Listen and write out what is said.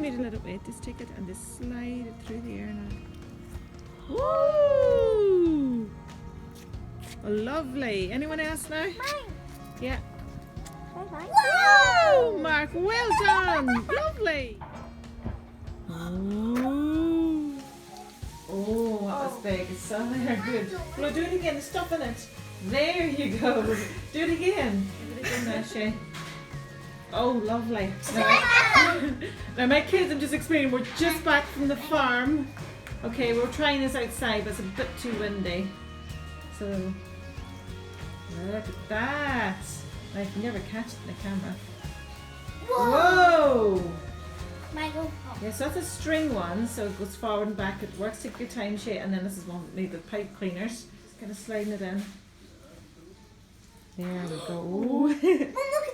wait a little bit. Just take it and just slide it through the air now. Woo! Oh, lovely. Anyone else now? Mine. Yeah. Whoa! Mark, well done. Lovely. Oh. Oh, that was big. It's so very good. Well, do it again. Stop in it. There you go. Do it again. Give it again now, Shay. Oh, lovely. Now, my kids, I'm just explaining, we're just back from the farm. Okay, we're trying this outside, but it's a bit too windy. So, look at that. I can never catch it in the camera. Whoa! Michael. Yeah, so that's a string one, so it goes forward and back. It works at your time shape, and then this is one made with pipe cleaners. Just kind of sliding it in. There we go. Look